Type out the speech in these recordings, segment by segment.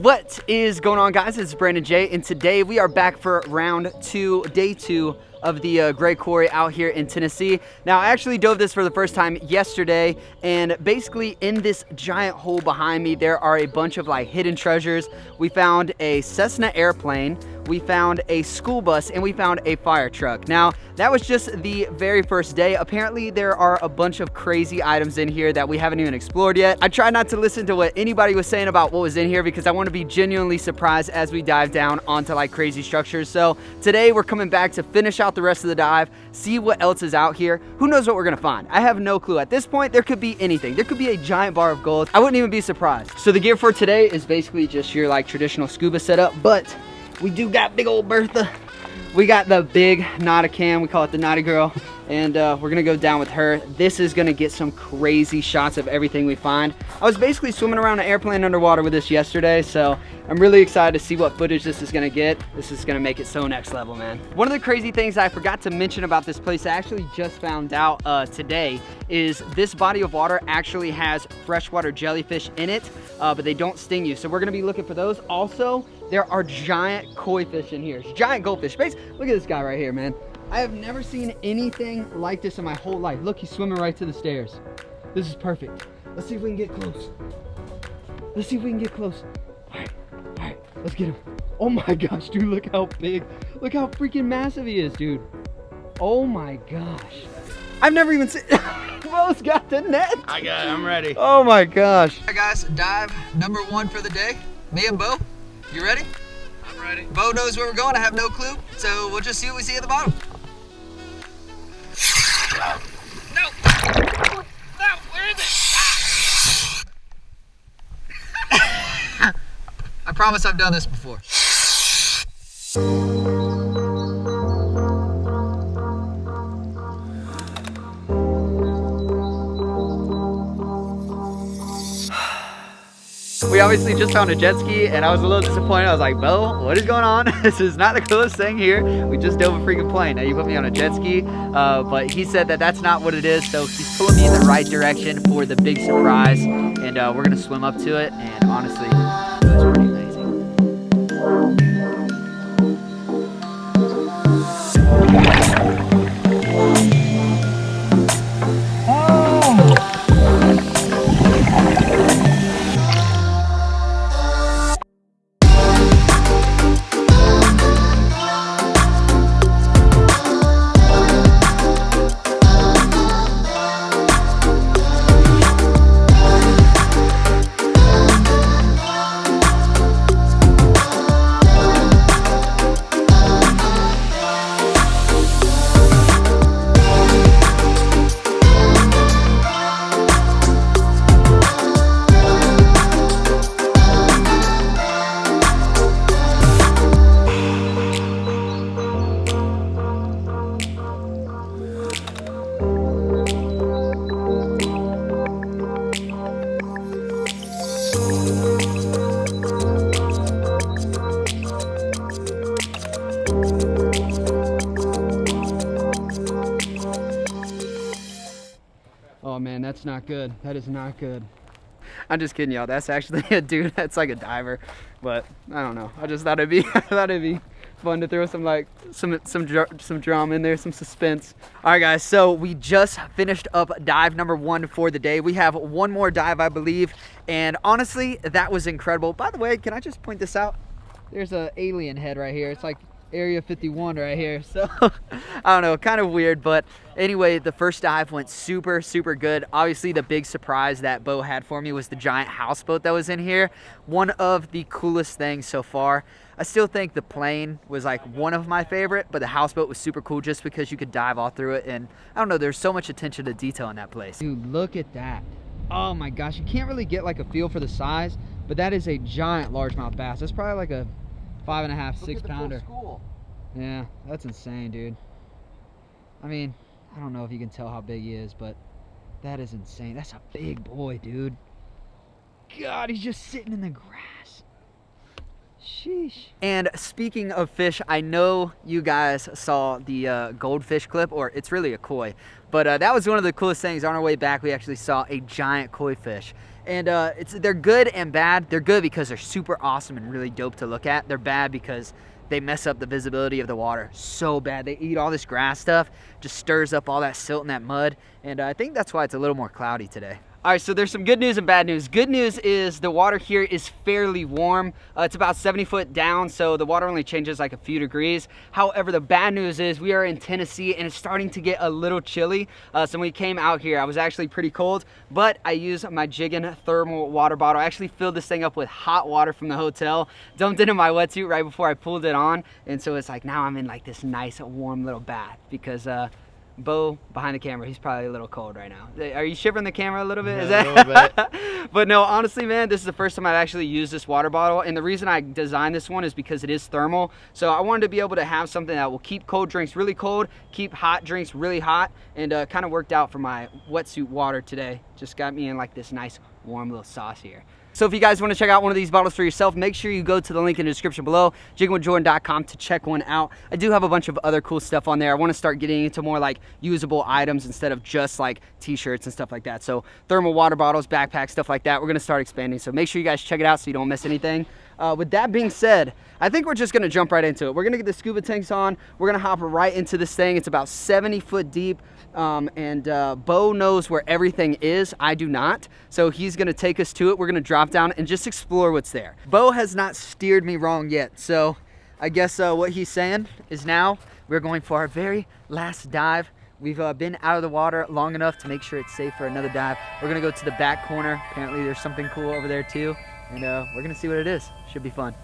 What is going on, guys? It's Brandon J, and today we are back for round two, day two of the Gray Quarry out here in Tennessee. Now, I actually dove this for the first time yesterday, and basically in this giant hole behind me, there are a bunch of like hidden treasures. We found a Cessna airplane, we found a school bus, and we found a fire truck. Now, that was just the very first day. Apparently, there are a bunch of crazy items in here that we haven't even explored yet. I tried not to listen to what anybody was saying about what was in here because I want to be genuinely surprised as we dive down onto like crazy structures. So today we're coming back to finish out the rest of the dive, see what else is out here. Who knows what we're gonna find? I have no clue. At this point, there could be anything. There could be a giant bar of gold. I wouldn't even be surprised. So the gear for today is basically just your like traditional scuba setup, but we do got big old Bertha. We got the big Nauticam, we call it the Naughty Girl, and we're gonna go down with her. This is gonna get some crazy shots of everything we find. I was basically swimming around an airplane underwater with this yesterday, so I'm really excited to see what footage this is gonna get. This is gonna make it so next level, man. One of the crazy things I forgot to mention about this place, I actually just found out today, is this body of water actually has freshwater jellyfish in it, but they don't sting you. So we're gonna be looking for those. Also, there are giant koi fish in here, giant goldfish. Look at this guy right here, man. I have never seen anything like this in my whole life. Look, he's swimming right to the stairs. This is perfect. Let's see if we can get close. Let's see if we can get close. All right, let's get him. Oh my gosh, dude, look how big. Look how freaking massive he is, dude. Oh my gosh. I've never even seen, Bo's got the net. I got it, I'm ready. Oh my gosh. All right, guys, dive number one for the day. Me and Bo, you ready? I'm ready. Bo knows where we're going, I have no clue. So we'll just see what we see at the bottom. No! No, where is it? I promise I've done this before. We obviously just found a jet ski, and I was a little disappointed. I was like, Bo, what is going on? This is not the coolest thing here. We just dove a freaking plane. Now you put me on a jet ski, but he said that that's not what it is. So he's pulling me in the right direction for the big surprise, and we're gonna swim up to it. And honestly, it was pretty amazing. Oh man, that's not good. That is not good. I'm just kidding, y'all. That's actually a dude that's like a diver, but I don't know. I just thought it'd be fun to throw some drama in there, some suspense. All right, guys. So we just finished up dive number one for the day. We have one more dive, I believe, and honestly, that was incredible. By the way, can I just point this out? There's an alien head right here. It's like Area 51 right here. So I don't know, kind of weird, but anyway, the first dive went super good. Obviously, the big surprise that Bo had for me was the giant houseboat that was in here. One of the coolest things so far. I still think the plane was like one of my favorite, but the houseboat was super cool just because you could dive all through it, and I don't know, there's so much attention to detail in that place. Dude, look at that. Oh my gosh, you can't really get like a feel for the size, but that is a giant largemouth bass. That's probably like a 5.5, 6 pounder. Yeah, that's insane, dude. I mean, I don't know if you can tell how big he is, but that is insane. That's a big boy, dude. God, he's just sitting in the grass. Sheesh. And speaking of fish, I know you guys saw the goldfish clip, or it's really a koi, but that was one of the coolest things. On our way back, we actually saw a giant koi fish. And they're good and bad. They're good because they're super awesome and really dope to look at. They're bad because they mess up the visibility of the water so bad. They eat all this grass stuff, just stirs up all that silt and that mud. And I think that's why it's a little more cloudy today. All right, so there's some good news and bad news. Good news is the water here is fairly warm. It's about 70 foot down, so the water only changes like a few degrees. However, the bad news is we are in Tennessee and it's starting to get a little chilly. So when we came out here, I was actually pretty cold, but I used my Jiggin thermal water bottle. I actually filled this thing up with hot water from the hotel, dumped it in my wetsuit right before I pulled it on. And so it's like now I'm in like this nice warm little bath because Bo behind the camera, he's probably a little cold right now. Are you shivering the camera a little bit? Yeah, a little bit. But no, honestly, man, this is the first time I've actually used this water bottle. And the reason I designed this one is because it is thermal. So I wanted to be able to have something that will keep cold drinks really cold, keep hot drinks really hot, and kind of worked out for my wetsuit water today. Just got me in like this nice warm little sauce here. So if you guys want to check out one of these bottles for yourself, make sure you go to the link in the description below, jigginwithjordan.com, to check one out. I do have a bunch of other cool stuff on there. I want to start getting into more like usable items instead of just like t-shirts and stuff like that. So thermal water bottles, backpacks, stuff like that. We're going to start expanding. So make sure you guys check it out so you don't miss anything. With that being said, I think we're just going to jump right into it. We're going to get the scuba tanks on. We're going to hop right into this thing. It's about 70 foot deep. Bo knows where everything is. I do not. So he's going to take us to it. We're going to drop down and just explore what's there. Bo has not steered me wrong yet. So I guess what he's saying is now we're going for our very last dive. We've been out of the water long enough to make sure it's safe for another dive. We're going to go to the back corner. Apparently there's something cool over there too. And we're going to see what it is. Should be fun.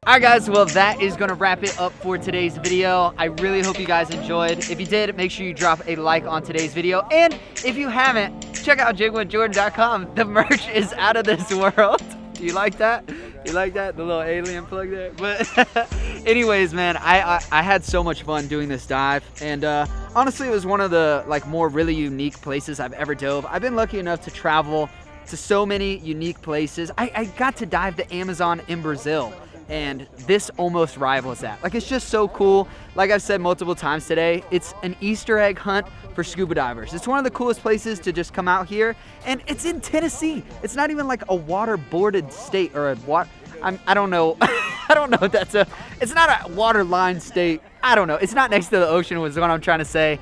Alright guys, well that is going to wrap it up for today's video. I really hope you guys enjoyed. If you did, make sure you drop a like on today's video. And if you haven't, check out jigginwithjordan.com. The merch is out of this world. Do you like that? You like that? The little alien plug there? But anyways, man, I had so much fun doing this dive. And honestly, it was one of the like more really unique places I've ever dove. I've been lucky enough to travel to so many unique places. I got to dive the Amazon in Brazil. And this almost rivals that. Like, it's just so cool. Like I've said multiple times today, it's an Easter egg hunt for scuba divers. It's one of the coolest places to just come out here, and it's in Tennessee. It's not even like a waterboarded state or a water. I don't know. I don't know if that's it's not a water-lined state. I don't know. It's not next to the ocean was what I'm trying to say.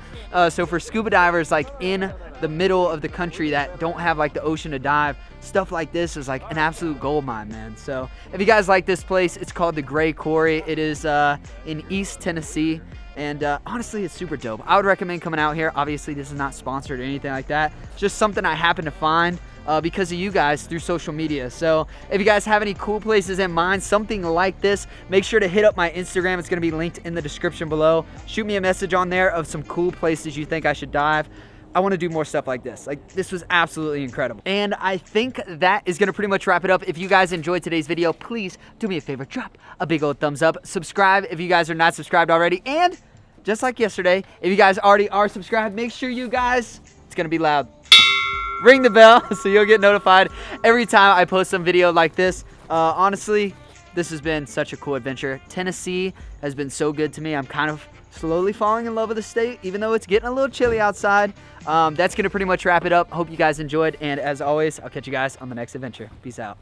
So for scuba divers like in the middle of the country that don't have like the ocean to dive, stuff like this is like an absolute gold mine, man. So if you guys like this place, it's called the Gray Quarry. It is in East Tennessee. And honestly, it's super dope. I would recommend coming out here. Obviously, this is not sponsored or anything like that. It's just something I happened to find because of you guys through social media. So if you guys have any cool places in mind, something like this, make sure to hit up my Instagram. It's going to be linked in the description below. Shoot me a message on there of some cool places you think I should dive. I want to do more stuff like this. Like, this was absolutely incredible. And I think that is going to pretty much wrap it up. If you guys enjoyed today's video, please do me a favor, drop a big old thumbs up. Subscribe if you guys are not subscribed already. And just like yesterday, if you guys already are subscribed, make sure you guys, it's going to be loud, ring the bell so you'll get notified every time I post some video like this. Honestly, this has been such a cool adventure. Tennessee has been so good to me. I'm kind of slowly falling in love with the state, even though it's getting a little chilly outside. That's going to pretty much wrap it up. Hope you guys enjoyed. And as always, I'll catch you guys on the next adventure. Peace out.